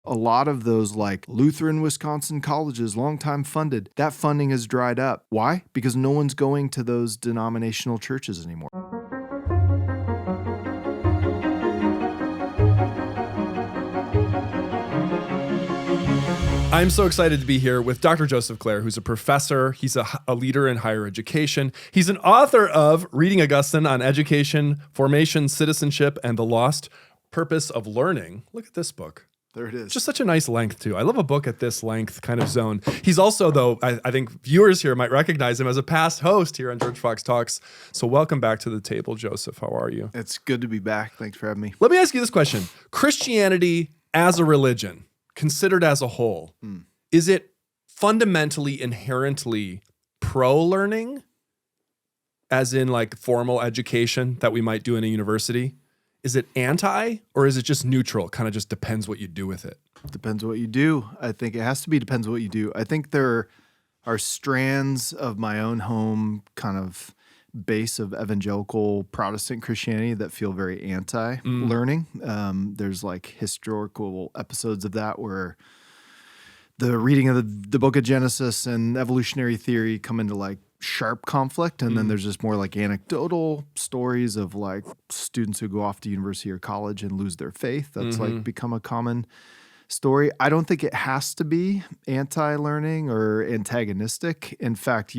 A lot of those like Lutheran Wisconsin colleges, long time funded, that funding has dried up. Why? Because no one's going to those denominational churches anymore. I'm so excited to be here with Dr. Joseph Clair, who's a professor. He's a leader in higher education. He's an author of Reading Augustine on Education, Formation, Citizenship, and the Lost Purpose of Learning. Look at this book. There it is. Just such a nice length, too. I love a book at this length kind of zone. He's also, though, I think viewers here might recognize him as a past host here on George Fox Talks. So welcome back to the table, Joseph. How are you? It's good to be back. Thanks for having me. Let me ask you this question. Christianity as a religion, considered as a whole, is it fundamentally, inherently pro-learning, as in like formal education that we might do in a university? Is it anti, or is it just neutral? Kind of just depends what you do with it. Depends what you do. I think it has to be depends what you do. I think there are strands of my own home kind of base of evangelical Protestant Christianity that feel very anti-learning. There's like historical episodes of that where the reading of the book of Genesis and evolutionary theory come into like sharp conflict, and then there's just more like anecdotal stories of like students who go off to university or college and lose their faith. That's like become a common story. I don't think it has to be anti-learning or antagonistic. In fact,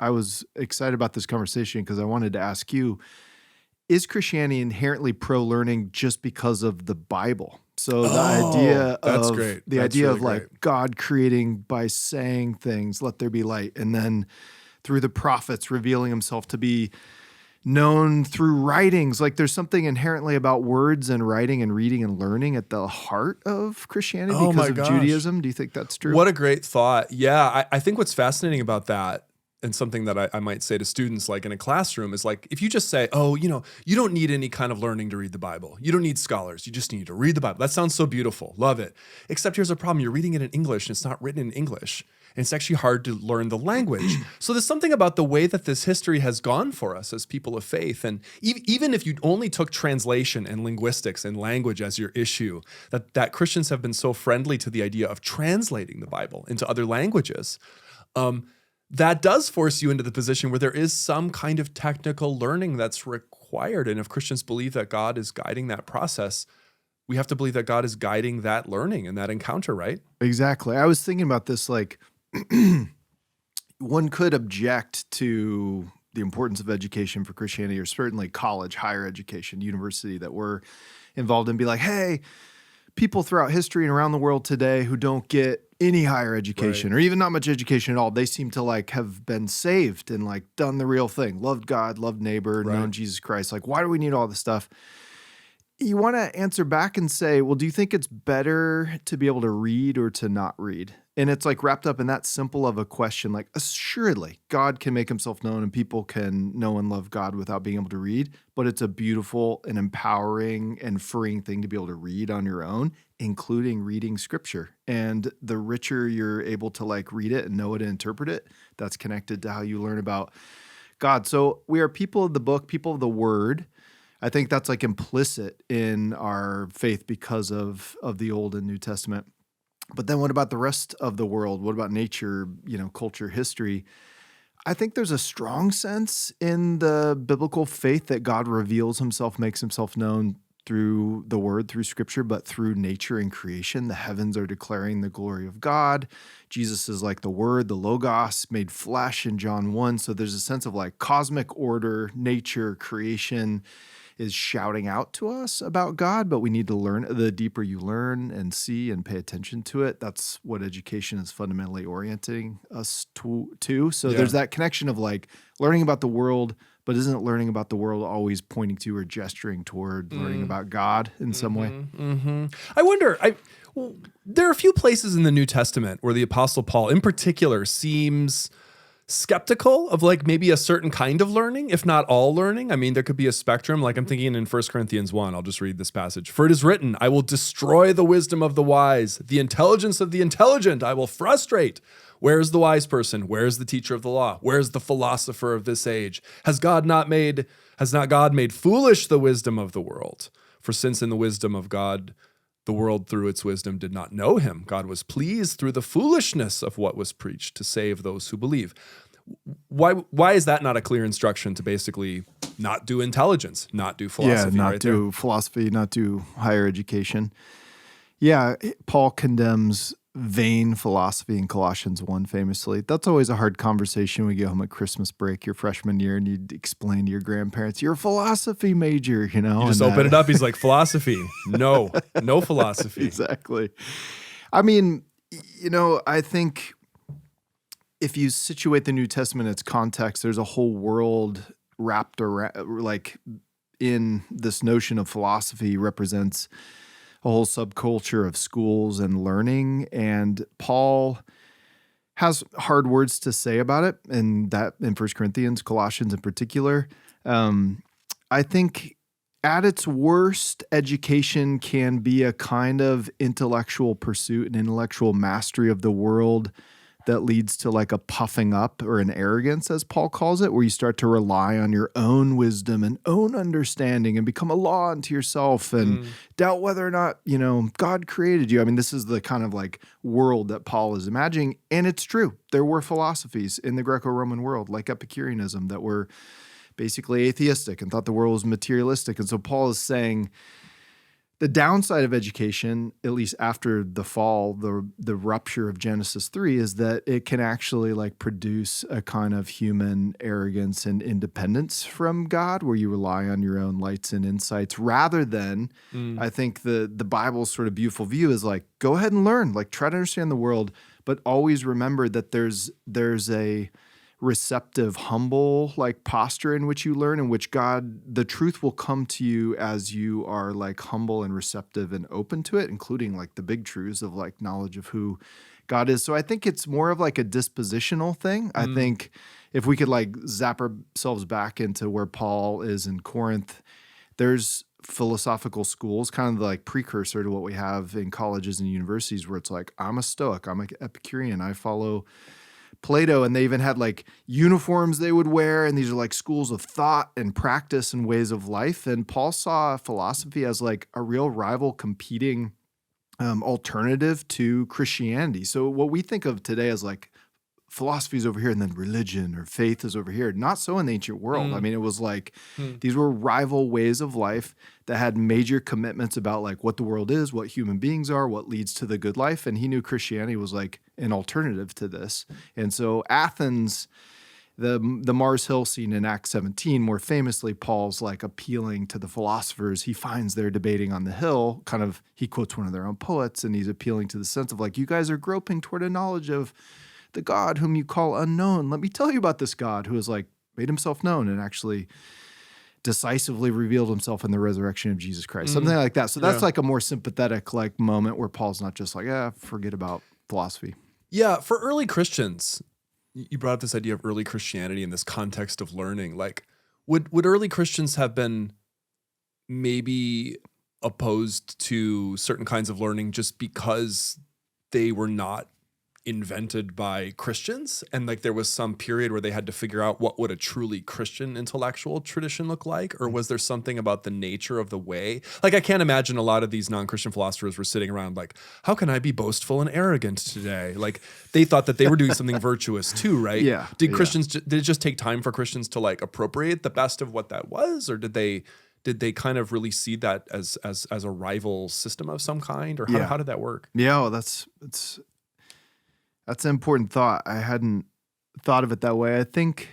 I was excited about this conversation because I wanted to ask you, is Christianity inherently pro-learning just because of the Bible? So the idea of like God creating by saying things, let there be light, and then through the prophets revealing himself to be known through writings. Like there's something inherently about words and writing and reading and learning at the heart of Christianity because of Judaism. Do you think that's true? What a great thought. Yeah, I think what's fascinating about that, and something that I might say to students like in a classroom, is like, if you just say, oh, you don't need any kind of learning to read the Bible. You don't need scholars. You just need to read the Bible. That sounds so beautiful. Love it. Except here's a problem. You're reading it in English and it's not written in English. And it's actually hard to learn the language. So there's something about the way that this history has gone for us as people of faith. And even if you only took translation and linguistics and language as your issue, that Christians have been so friendly to the idea of translating the Bible into other languages. That does force you into the position where there is some kind of technical learning that's required. And if Christians believe that God is guiding that process, we have to believe that God is guiding that learning and that encounter, right? Exactly. I was thinking about this, like, one could object to the importance of education for Christianity, or certainly college, higher education, university that we're involved in, be like, hey, people throughout history and around the world today who don't get any higher education or even not much education at all, they seem to like have been saved and like done the real thing, loved God, loved neighbor, known Jesus Christ. Like, why do we need all this stuff? You want to answer back and say, well, do you think it's better to be able to read or to not read? And it's like wrapped up in that simple of a question. Like, assuredly, God can make himself known and people can know and love God without being able to read. But it's a beautiful and empowering and freeing thing to be able to read on your own, including reading scripture. And the richer you're able to like read it and know it and interpret it, that's connected to how you learn about God. So we are people of the book, people of the word. I think that's like implicit in our faith because of the Old and New Testament. But then what about the rest of the world? What about nature, culture, history? I think there's a strong sense in the biblical faith that God reveals himself, makes himself known through the word, through scripture, but through nature and creation. The heavens are declaring the glory of God. Jesus is like the word, the logos made flesh in John 1. So there's a sense of like cosmic order, nature, creation is shouting out to us about God, but we need to learn. The deeper you learn and see and pay attention to it, that's what education is fundamentally orienting us to. So there's that connection of like learning about the world, but isn't learning about the world always pointing to or gesturing toward learning about God in some way? I wonder, there are a few places in the New Testament where the Apostle Paul in particular seems skeptical of like maybe a certain kind of learning, if not all learning. I mean, there could be a spectrum. Like I'm thinking in 1 Corinthians 1, I'll just read this passage. For it is written, I will destroy the wisdom of the wise, the intelligence of the intelligent I will frustrate. Where is the wise person? Where is the teacher of the law? Where is the philosopher of this age? Has not God made foolish the wisdom of the world? For since in the wisdom of God, The world through its wisdom did not know him. God was pleased through the foolishness of what was preached to save those who believe. Why is that not a clear instruction to basically not do intelligence, not do philosophy? Yeah, not right do there? philosophy, not do higher education. Yeah, Paul condemns vain philosophy in Colossians 1 famously. That's always a hard conversation when you get home at Christmas break your freshman year and you explain to your grandparents, you're a philosophy major, you know? You just and open it up. He's like, philosophy. No philosophy. Exactly. I mean, I think if you situate the New Testament in its context, there's a whole world wrapped around, like in this notion of philosophy represents a whole subculture of schools and learning. And Paul has hard words to say about it, and that in 1 Corinthians, Colossians in particular. I think at its worst, education can be a kind of intellectual pursuit and intellectual mastery of the world that leads to like a puffing up or an arrogance, as Paul calls it, where you start to rely on your own wisdom and own understanding and become a law unto yourself and doubt whether or not, God created you. I mean, this is the kind of like world that Paul is imagining. And it's true. There were philosophies in the Greco-Roman world, like Epicureanism, that were basically atheistic and thought the world was materialistic. And so Paul is saying the downside of education, at least after the fall, the rupture of Genesis 3, is that it can actually like produce a kind of human arrogance and independence from God, where you rely on your own lights and insights rather than, I think the Bible's sort of beautiful view is like, go ahead and learn, like try to understand the world, but always remember that there's a receptive, humble like posture in which you learn, in which God, the truth will come to you as you are like humble and receptive and open to it, including like the big truths of like knowledge of who God is. So I think it's more of like a dispositional thing. I think if we could like zap ourselves back into where Paul is in Corinth, there's philosophical schools, kind of like precursor to what we have in colleges and universities, where it's like, I'm a Stoic, I'm an Epicurean, I follow Plato, and they even had like uniforms they would wear, and these are like schools of thought and practice and ways of life. And Paul saw philosophy as like a real rival competing alternative to Christianity. So what we think of today as like philosophy is over here and then religion or faith is over here. Not so in the ancient world. I mean, it was like these were rival ways of life that had major commitments about like what the world is, what human beings are, what leads to the good life. And he knew Christianity was like an alternative to this. And so Athens, the Mars Hill scene in Acts 17, more famously, Paul's like appealing to the philosophers. He finds they're debating on the hill, kind of, he quotes one of their own poets, and he's appealing to the sense of like, you guys are groping toward a knowledge of the God whom you call unknown. Let me tell you about this God who has like made himself known and actually decisively revealed himself in the resurrection of Jesus Christ, something like that. So that's like a more sympathetic like moment where Paul's not just like, forget about philosophy. Yeah, for early Christians, you brought up this idea of early Christianity in this context of learning. Like, would early Christians have been maybe opposed to certain kinds of learning just because they were not invented by Christians, and like there was some period where they had to figure out what would a truly Christian intellectual tradition look like? Or was there something about the nature of the way? Like, I can't imagine a lot of these non-Christian philosophers were sitting around like, how can I be boastful and arrogant today? Like, they thought that they were doing something virtuous too, right? Yeah. Did Christians, did it just take time for Christians to like appropriate the best of what that was? Or did they kind of really see that as a rival system of some kind? Or how did that work? Yeah, well, that's an important thought. I hadn't thought of it that way. I think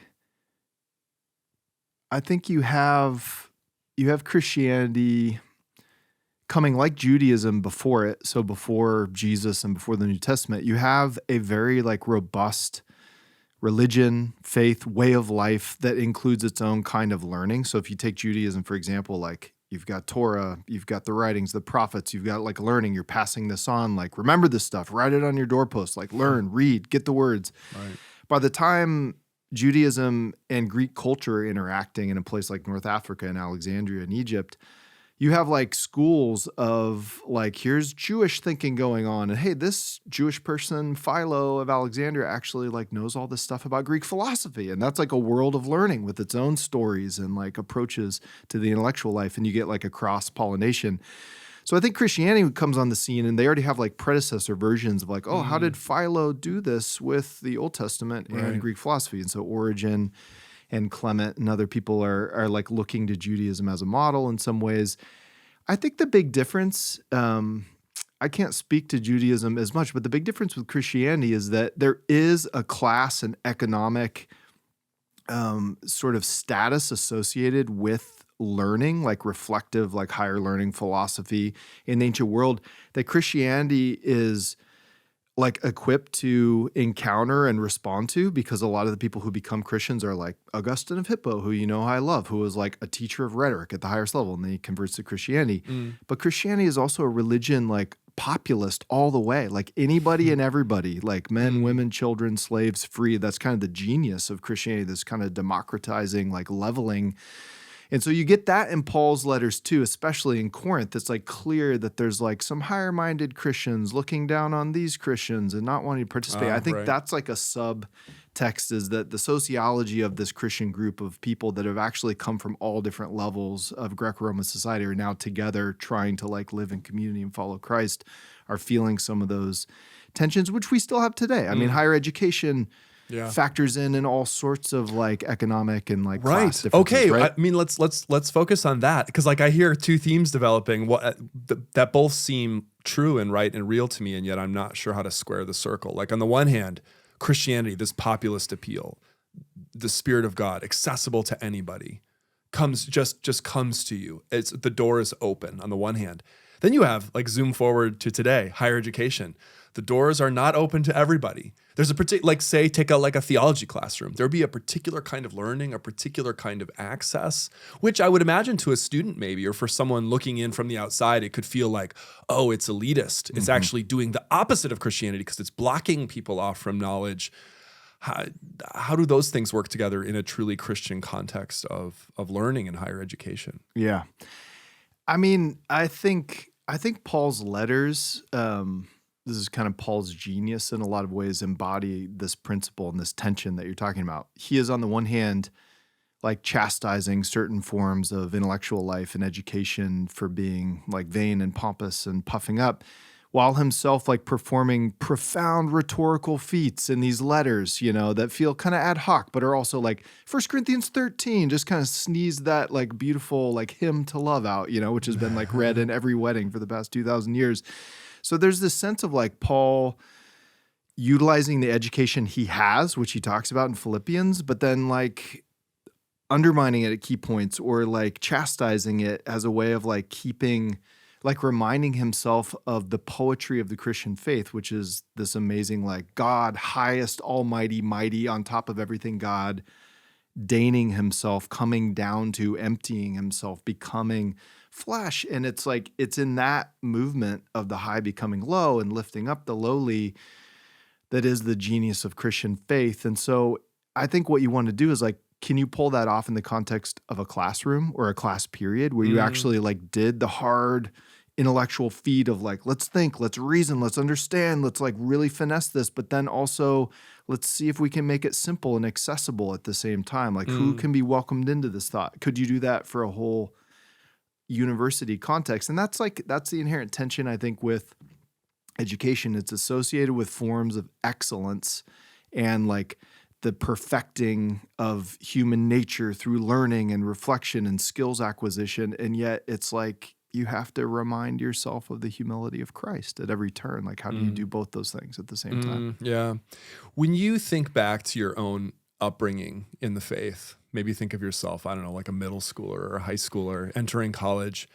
you have Christianity coming like Judaism before it. So before Jesus and before the New Testament, you have a very like robust religion, faith, way of life that includes its own kind of learning. So if you take Judaism, for example, like you've got Torah, you've got the writings, the prophets, you've got like learning, you're passing this on, like remember this stuff, write it on your doorpost, like learn, read, get the words. Right. By the time Judaism and Greek culture are interacting in a place like North Africa and Alexandria and Egypt, you have like schools of like, here's Jewish thinking going on. And hey, this Jewish person, Philo of Alexandria, actually like knows all this stuff about Greek philosophy. And that's like a world of learning with its own stories and like approaches to the intellectual life. And you get like a cross-pollination. So I think Christianity comes on the scene and they already have like predecessor versions of like, oh, how did Philo do this with the Old Testament and Right. Greek philosophy? And so Origen and Clement and other people are like looking to Judaism as a model in some ways. I think the big difference, I can't speak to Judaism as much, but the big difference with Christianity is that there is a class and economic sort of status associated with learning, like reflective, like higher learning philosophy in the ancient world, that Christianity is like equipped to encounter and respond to, because a lot of the people who become Christians are like Augustine of Hippo, who you know I love, who was like a teacher of rhetoric at the highest level, and then he converts to Christianity. But Christianity is also a religion like populist all the way, like anybody and everybody, like men, women, children, slaves, free. That's kind of the genius of Christianity, this kind of democratizing, like leveling. And so you get that in Paul's letters too, especially in Corinth. It's like clear that there's like some higher-minded Christians looking down on these Christians and not wanting to participate. I think Right. that's like a subtext, is that the sociology of this Christian group of people that have actually come from all different levels of Greco-Roman society are now together trying to like live in community and follow Christ, are feeling some of those tensions, which we still have today. I mean, higher education factors in all sorts of like economic and like class differences, Okay. right? I mean, let's focus on that, because like I hear two themes developing that both seem true and right and real to me, and yet I'm not sure how to square the circle. Like on the one hand, Christianity, this populist appeal, the Spirit of God, accessible to anybody, just comes to you. The door is open on the one hand. Then you have, like, zoom forward to today, higher education. The doors are not open to everybody. There's a particular, like, say, take a theology classroom. There'd be a particular kind of learning, a particular kind of access, which I would imagine to a student maybe, or for someone looking in from the outside, it could feel like, oh, it's elitist. It's actually doing the opposite of Christianity because it's blocking people off from knowledge. How do those things work together in a truly Christian context of learning and higher education? Yeah. I mean, I think Paul's letters, this is kind of Paul's genius in a lot of ways, embody this principle and this tension that you're talking about. He is on the one hand, like chastising certain forms of intellectual life and education for being like vain and pompous and puffing up, while himself like performing profound rhetorical feats in these letters, you know, that feel kind of ad hoc, but are also like 1 Corinthians 13, just kind of sneeze that like beautiful like hymn to love out, you know, which has been like read in every wedding for the past 2,000 years. So there's this sense of like Paul utilizing the education he has, which he talks about in Philippians, but then like undermining it at key points, or like chastising it as a way of like keeping, like reminding himself of the poetry of the Christian faith, which is this amazing, like God, highest, almighty, mighty, on top of everything God, deigning himself, coming down to emptying himself, becoming flesh. And it's like, it's in that movement of the high becoming low and lifting up the lowly that is the genius of Christian faith. And so I think what you want to do is like, can you pull that off in the context of a classroom or a class period where you actually like did the hard intellectual feat of like, let's think, let's reason, let's understand, let's like really finesse this, but then also let's see if we can make it simple and accessible at the same time. Like who can be welcomed into this thought? Could you do that for a whole university context? And that's the inherent tension, I think, with education. It's associated with forms of excellence and like the perfecting of human nature through learning and reflection and skills acquisition. And yet it's like, you have to remind yourself of the humility of Christ at every turn. Like, how do you do both those things at the same time? Yeah. When you think back to your own upbringing in the faith, maybe think of yourself, I don't know, like a middle schooler or a high schooler entering college.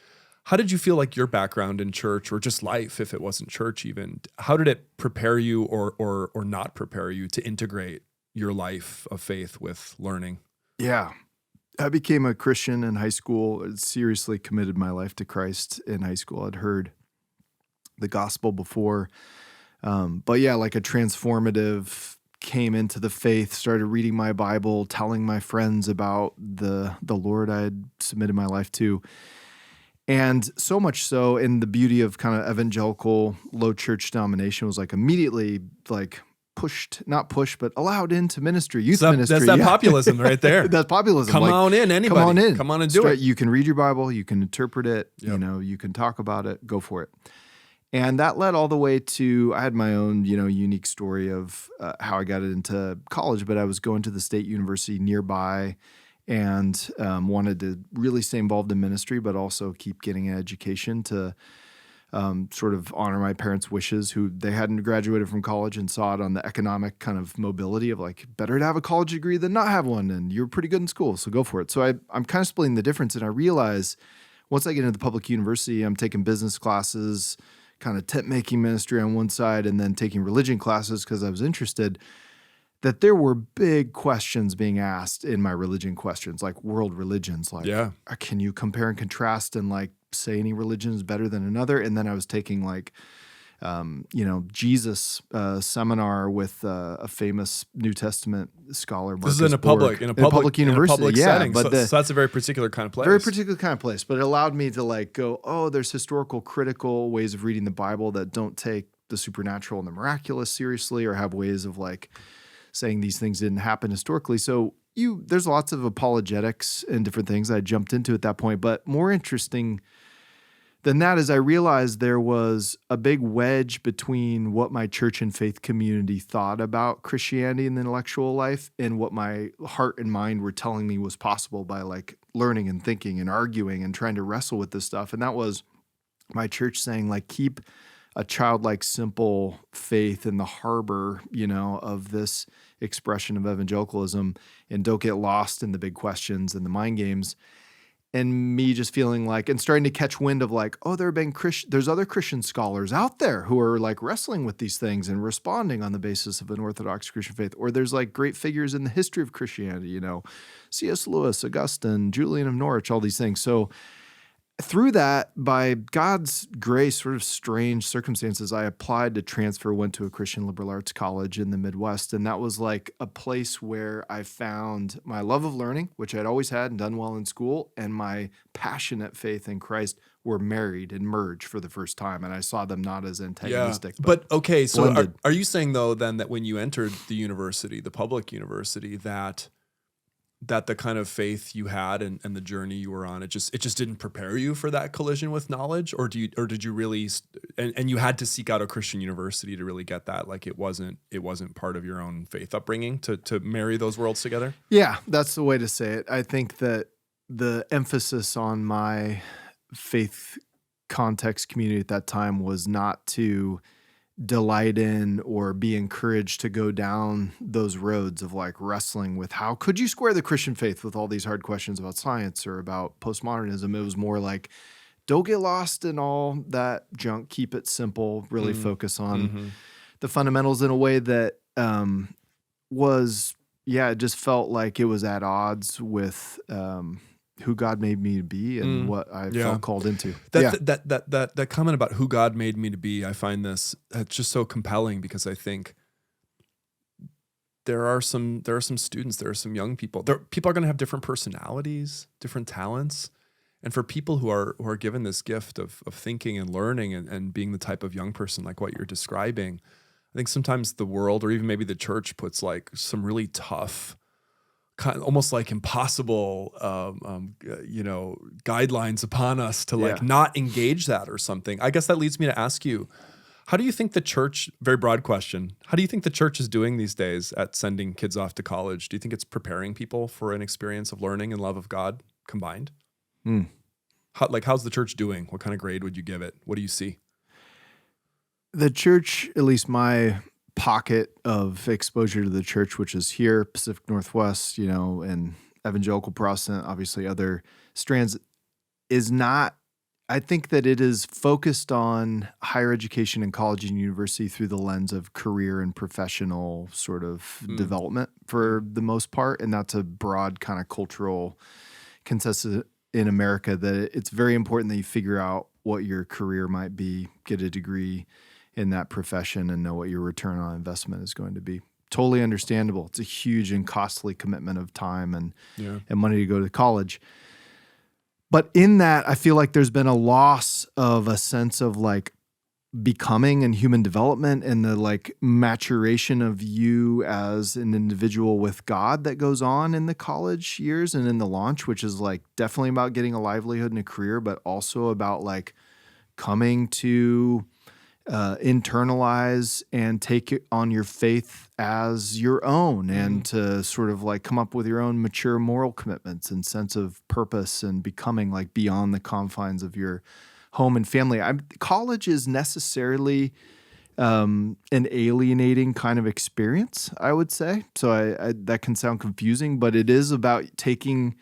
How did you feel like your background in church, or just life, if it wasn't church even, how did it prepare you or not prepare you to integrate your life of faith with learning? Yeah. I became a Christian in high school. Seriously committed my life to Christ in high school. I'd heard the gospel before. But yeah, like a transformative, came into the faith, started reading my Bible, telling my friends about the Lord I had submitted my life to. And so much so, in the beauty of kind of evangelical low church denomination, was like immediately like not pushed, but allowed into ministry, youth So ministry. that's that populism right there. That's populism. Come Like, on in, anybody. Come on in. Come on and do it. You can read your Bible, you can interpret it, Yep. you can talk about it, go for it. And that led all the way to, I had my own, unique story of how I got into college, but I was going to the state university nearby and wanted to really stay involved in ministry, but also keep getting an education to sort of honor my parents' wishes, who they hadn't graduated from college and saw it on the economic kind of mobility of like, better to have a college degree than not have one. And you're pretty good in school, so go for it. So I'm kind of splitting the difference. And I realize once I get into the public university, I'm taking business classes, kind of tent making ministry on one side, and then taking religion classes because I was interested, that there were big questions being asked in my religion questions, like world religions, like, can you compare and contrast and like say any religion is better than another? And then I was taking like, Jesus seminar with a famous New Testament scholar. This is in a public university. In a public setting. But so that's a very particular kind of place. Very particular kind of place. But it allowed me to like go, oh, there's historical, critical ways of reading the Bible that don't take the supernatural and the miraculous seriously, or have ways of like saying these things didn't happen historically. So there's lots of apologetics and different things I jumped into at that point. But more interesting than that is I realized there was a big wedge between what my church and faith community thought about Christianity and the intellectual life and what my heart and mind were telling me was possible by like learning and thinking and arguing and trying to wrestle with this stuff. And that was my church saying like, keep a childlike, simple faith in the harbor, of this expression of evangelicalism, and don't get lost in the big questions and the mind games. And me just feeling like, and starting to catch wind of like, oh, there's other Christian scholars out there who are like wrestling with these things and responding on the basis of an Orthodox Christian faith. Or there's like great figures in the history of Christianity, C.S. Lewis, Augustine, Julian of Norwich, all these things. So through that, by God's grace, sort of strange circumstances, I applied to transfer, went to a Christian liberal arts college in the Midwest. And that was like a place where I found my love of learning, which I'd always had and done well in school, and my passionate faith in Christ were married and merged for the first time. And I saw them not as antagonistic. Yeah. But okay, so blended. are you saying though then that when you entered the university, the public university, that the kind of faith you had and the journey you were on, it just didn't prepare you for that collision with knowledge? Or did you really, and you had to seek out a Christian university to really get that? Like it wasn't part of your own faith upbringing to marry those worlds together? Yeah, that's the way to say it. I think that the emphasis on my faith context community at that time was not to delight in or be encouraged to go down those roads of like wrestling with how could you square the Christian faith with all these hard questions about science or about postmodernism. It was more like, don't get lost in all that junk, keep it simple, really focus on the fundamentals in a way that it just felt like it was at odds with who God made me to be and what I felt called into. That comment about who God made me to be, I find that's just so compelling, because I think there are some students, there are some young people. People are going to have different personalities, different talents. And for people who are given this gift of thinking and learning and being the type of young person like what you're describing, I think sometimes the world or even maybe the church puts like some really tough, kind of almost like impossible, guidelines upon us to like not engage that or something. I guess that leads me to ask you, how do you think the church, very broad question, how do you think the church is doing these days at sending kids off to college? Do you think it's preparing people for an experience of learning and love of God combined? How's the church doing? What kind of grade would you give it? What do you see? The church, at least my pocket of exposure to the church, which is here, Pacific Northwest, and evangelical Protestant, obviously other strands, is not, I think that it is focused on higher education and college and university through the lens of career and professional sort of development for the most part. And that's a broad kind of cultural consensus in America, that it's very important that you figure out what your career might be, get a degree in that profession, and know what your return on investment is going to be. Totally understandable. It's a huge and costly commitment of time and money to go to college. But in that, I feel like there's been a loss of a sense of like becoming and human development and the like maturation of you as an individual with God that goes on in the college years and in the launch, which is like definitely about getting a livelihood and a career, but also about like coming to internalize and take it on your faith as your own and to sort of like come up with your own mature moral commitments and sense of purpose and becoming like beyond the confines of your home and family. College is necessarily an alienating kind of experience, I would say. So I that can sound confusing, but it is about taking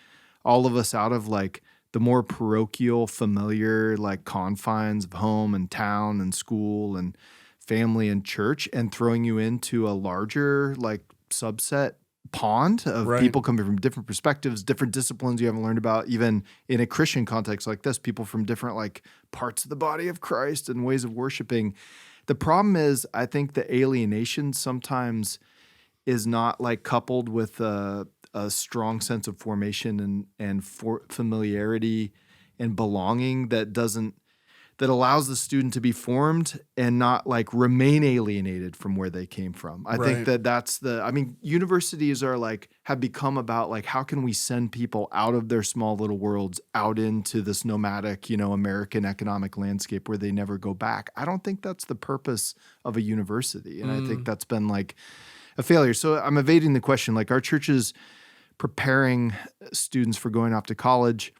all of us out of like the more parochial, familiar like confines of home and town and school and family and church and throwing you into a larger like subset pond of Right. people coming from different perspectives, different disciplines you haven't learned about, even in a Christian context like this, people from different like parts of the body of Christ and ways of worshiping. The problem is, I think the alienation sometimes is not like coupled with a strong sense of formation and familiarity and belonging that allows the student to be formed and not like remain alienated from where they came from. I think Right. that's universities are like, have become about like, how can we send people out of their small little worlds out into this nomadic, American economic landscape where they never go back. I don't think that's the purpose of a university. And I think that's been like a failure. So I'm evading the question, like our churches preparing students for going off to college.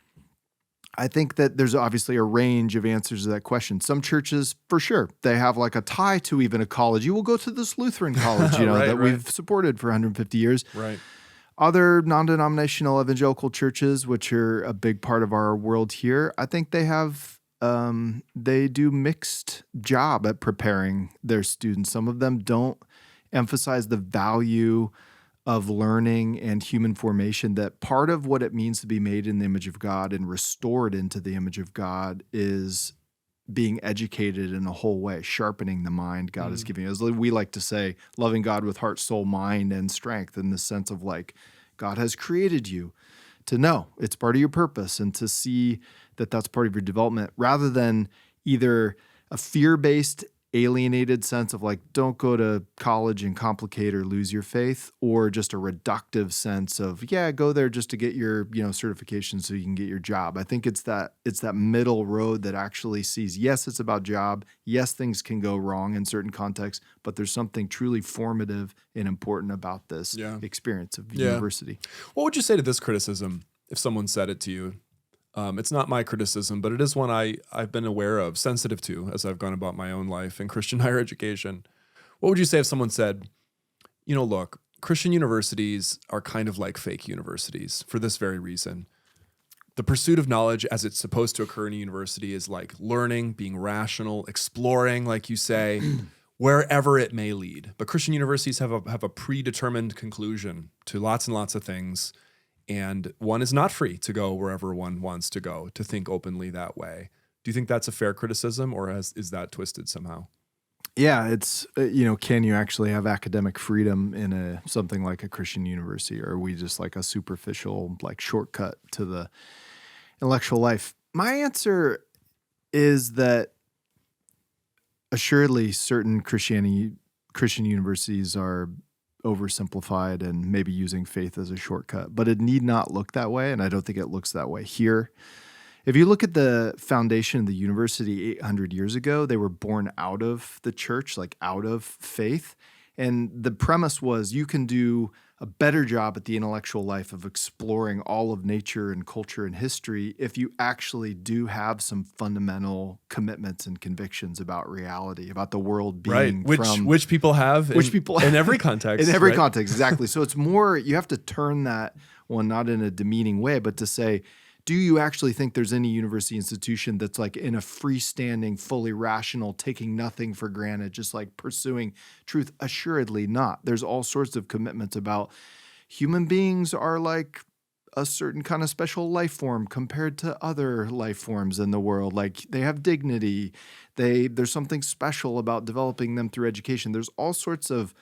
I think that there's obviously a range of answers to that question. Some churches, for sure, they have like a tie to even a college. You will go to this Lutheran college, Right, that right. we've supported for 150 years. Right. Other non-denominational evangelical churches, which are a big part of our world here, I think they do mixed job at preparing their students. Some of them don't emphasize the value of learning and human formation, that part of what it means to be made in the image of God and restored into the image of God is being educated in a whole way, sharpening the mind God is giving us. We like to say, loving God with heart, soul, mind, and strength, in the sense of like, God has created you to know it's part of your purpose and to see that that's part of your development, rather than either a fear-based alienated sense of like, don't go to college and complicate or lose your faith, or just a reductive sense of, yeah, go there just to get your, certification so you can get your job. I think it's that middle road that actually sees, yes, it's about job. Yes, things can go wrong in certain contexts, but there's something truly formative and important about this experience of university. What would you say to this criticism if someone said it to you? It's not my criticism, but it is one I've been aware of, sensitive to, as I've gone about my own life in Christian higher education. What would you say if someone said, look, Christian universities are kind of like fake universities for this very reason. The pursuit of knowledge as it's supposed to occur in a university is like learning, being rational, exploring, like you say, wherever it may lead. But Christian universities have a predetermined conclusion to lots and lots of things. And one is not free to go wherever one wants to go, to think openly that way. Do you think that's a fair criticism, or is that twisted somehow? Yeah, it's, can you actually have academic freedom in something like a Christian university, or are we just like a superficial like shortcut to the intellectual life? My answer is that assuredly certain Christian universities are oversimplified and maybe using faith as a shortcut, but it need not look that way, and I don't think it looks that way here. If you look at the foundation of the university 800 years ago, they were born out of the church, like out of faith, and the premise was you can do a better job at the intellectual life of exploring all of nature and culture and history if you actually do have some fundamental commitments and convictions about reality, about the world being which people have in every context. In every context, exactly. So it's more, you have to turn that one not in a demeaning way, but to say, do you actually think there's any university institution that's like in a freestanding, fully rational, taking nothing for granted, just like pursuing truth? Assuredly not. There's all sorts of commitments about human beings are like a certain kind of special life form compared to other life forms in the world. Like they have dignity. There's something special about developing them through education. There's all sorts of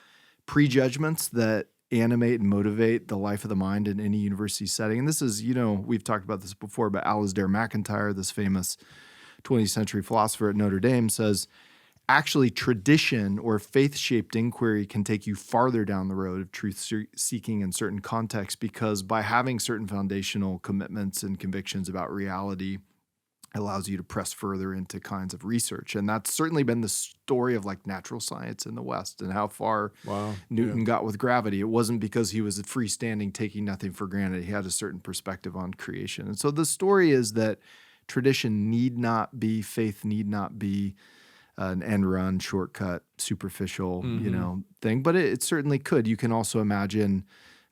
prejudgments that animate and motivate the life of the mind in any university setting. And this is, we've talked about this before, but Alasdair MacIntyre, this famous 20th century philosopher at Notre Dame, says, actually tradition or faith-shaped inquiry can take you farther down the road of truth-seeking in certain contexts, because by having certain foundational commitments and convictions about reality, allows you to press further into kinds of research. And that's certainly been the story of like natural science in the West and how far Newton got with gravity. It wasn't because he was freestanding, taking nothing for granted. He had a certain perspective on creation. And so the story is that tradition need not be, faith need not be an end run, shortcut, superficial, thing, but it certainly could. You can also imagine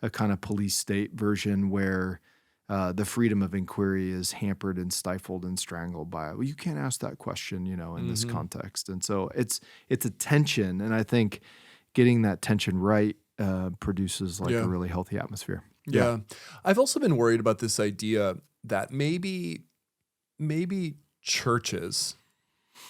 a kind of police state version where the freedom of inquiry is hampered and stifled and strangled by, well, you can't ask that question, in this context. And so it's a tension. And I think getting that tension right produces like a really healthy atmosphere. Yeah. I've also been worried about this idea that maybe churches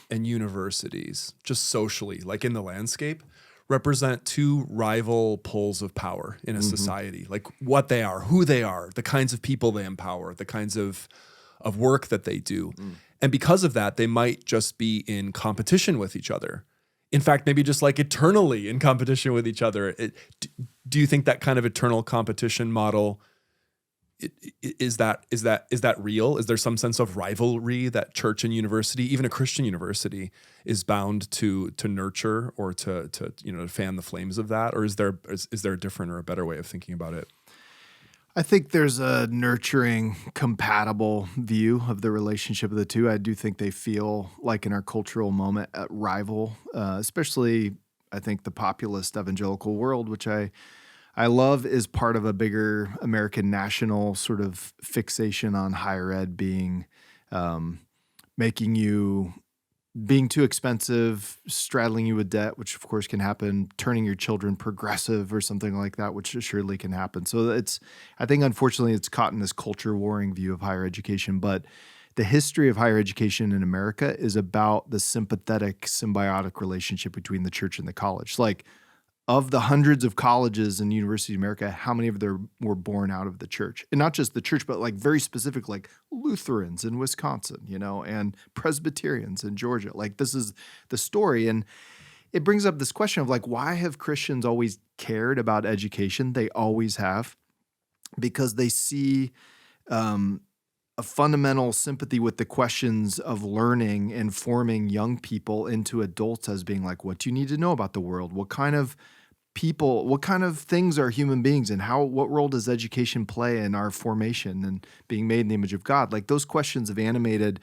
and universities, just socially, like in the landscape, represent two rival poles of power in a society, like what they are, who they are, the kinds of people they empower, the kinds of work that they do. And because of that, they might just be in competition with each other. In fact, maybe just like eternally in competition with each other. Do you think that kind of eternal competition model, is that real? Is there some sense of rivalry that church and university, even a Christian university, is bound to nurture or to fan the flames of that? Or is there a different or a better way of thinking about it? I think there's a nurturing, compatible view of the relationship of the two. I do think they feel like in our cultural moment a rival, especially I think the populist evangelical world, which I love, is part of a bigger American national sort of fixation on higher ed being being too expensive, straddling you with debt, which of course can happen, turning your children progressive or something like that, which surely can happen. So I think unfortunately it's caught in this culture warring view of higher education, but the history of higher education in America is about the sympathetic, symbiotic relationship between the church and the college. Like, of the hundreds of colleges and universities in America, how many of them were born out of the church? And not just the church, but like very specific, like Lutherans in Wisconsin, and Presbyterians in Georgia. Like, this is the story. And it brings up this question of like, why have Christians always cared about education? They always have, because they see a fundamental sympathy with the questions of learning and forming young people into adults as being like, what do you need to know about the world? What kind of people, what kind of things are human beings, and what role does education play in our formation and being made in the image of God? Like, those questions have animated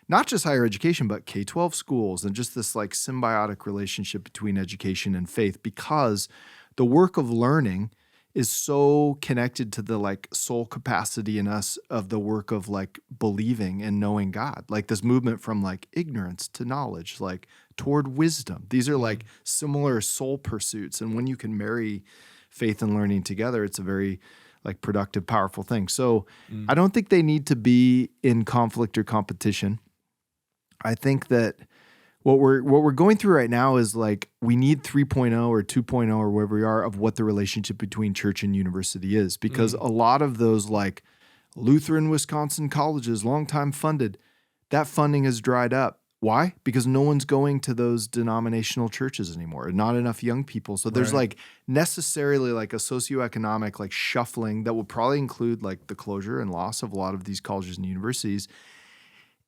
not just higher education, but K-12 schools, and just this like symbiotic relationship between education and faith, because the work of learning is so connected to the like soul capacity in us of the work of like believing and knowing God. Like, this movement from like ignorance to knowledge, like toward wisdom. These are like similar soul pursuits. And when you can marry faith and learning together, it's a very like productive, powerful thing. So I don't think they need to be in conflict or competition. I think that what we're going through right now is like, we need 3.0 or 2.0 or wherever we are of what the relationship between church and university is, because a lot of those like Lutheran Wisconsin colleges, longtime funded, that funding has dried up. Why? Because no one's going to those denominational churches anymore. Not enough young people. So there's like necessarily like a socioeconomic like shuffling that will probably include like the closure and loss of a lot of these colleges and universities.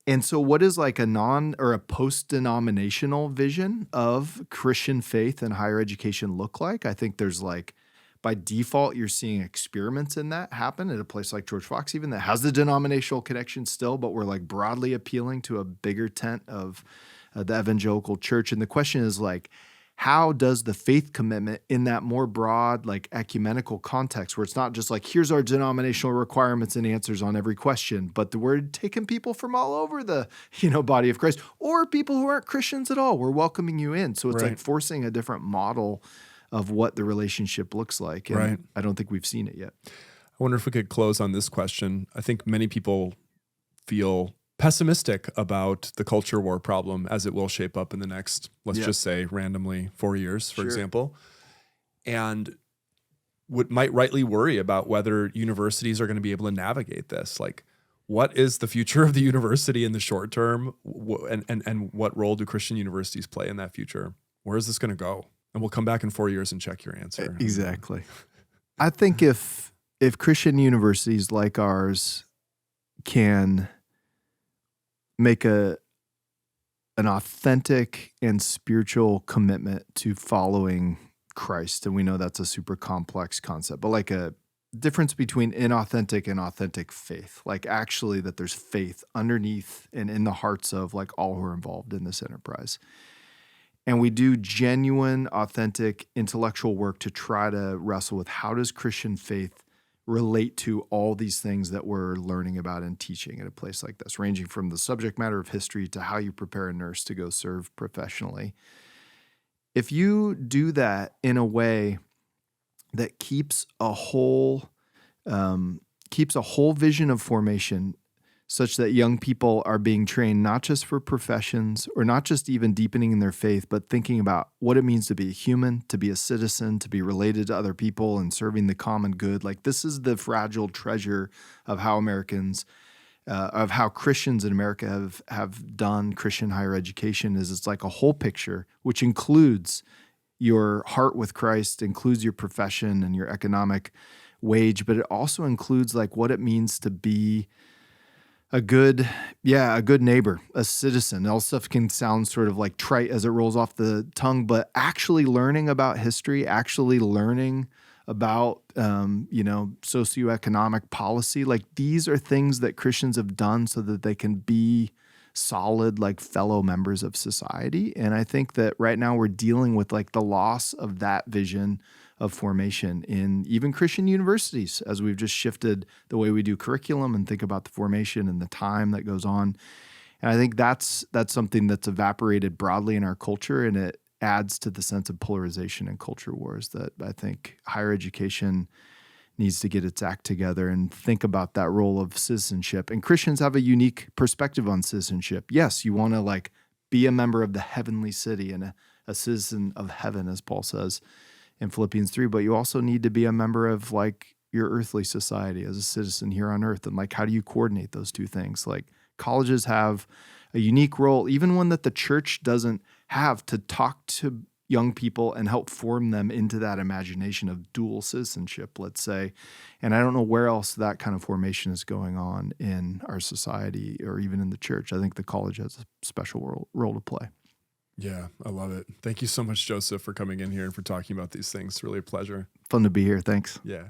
And so what is like a or a post-denominational vision of Christian faith and higher education look like? I think there's like, by default, you're seeing experiments in that happen at a place like George Fox, even that has the denominational connection still, but we're like broadly appealing to a bigger tent of the evangelical church. And the question is like, how does the faith commitment in that more broad, like ecumenical context, where it's not just like, here's our denominational requirements and answers on every question, but we're taking people from all over the, body of Christ, or people who aren't Christians at all, we're welcoming you in. So it's like forcing a different model of what the relationship looks like. And I don't think we've seen it yet. I wonder if we could close on this question. I think many people feel pessimistic about the culture war problem as it will shape up in the next, let's just say randomly 4 years, for example, and might rightly worry about whether universities are going to be able to navigate this. Like, what is the future of the university in the short term? And what role do Christian universities play in that future? Where is this going to go? And we'll come back in 4 years and check your answer. Exactly. I think if Christian universities like ours can make an authentic and spiritual commitment to following Christ, and we know that's a super complex concept, but like a difference between inauthentic and authentic faith, like actually that there's faith underneath and in the hearts of like all who are involved in this enterprise. And we do genuine, authentic intellectual work to try to wrestle with how does Christian faith relate to all these things that we're learning about and teaching at a place like this, ranging from the subject matter of history to how you prepare a nurse to go serve professionally. If you do that in a way that keeps a whole vision of formation such that young people are being trained not just for professions or not just even deepening in their faith, but thinking about what it means to be a human, to be a citizen, to be related to other people and serving the common good. Like this is the fragile treasure of how how Christians in America have done Christian higher education is it's like a whole picture, which includes your heart with Christ, includes your profession and your economic wage, but it also includes like what it means to be a good neighbor, a citizen. All stuff can sound sort of like trite as it rolls off the tongue, but actually learning about history, actually learning about, socioeconomic policy, like these are things that Christians have done so that they can be solid, like fellow members of society. And I think that right now we're dealing with like the loss of that vision of formation in even Christian universities as we've just shifted the way we do curriculum and think about the formation and the time that goes on. And I think that's something that's evaporated broadly in our culture, and it adds to the sense of polarization and culture wars that I think higher education needs to get its act together and think about that role of citizenship. And Christians have a unique perspective on citizenship. Yes, you want to like be a member of the heavenly city and a citizen of heaven, as Paul says in Philippians 3, but you also need to be a member of like your earthly society as a citizen here on earth. And like, how do you coordinate those two things? Like colleges have a unique role, even one that the church doesn't have, to talk to young people and help form them into that imagination of dual citizenship, let's say. And I don't know where else that kind of formation is going on in our society or even in the church. I think the college has a special role to play. Yeah, I love it. Thank you so much, Joseph, for coming in here and for talking about these things. It's really a pleasure. Fun to be here. Thanks. Yeah.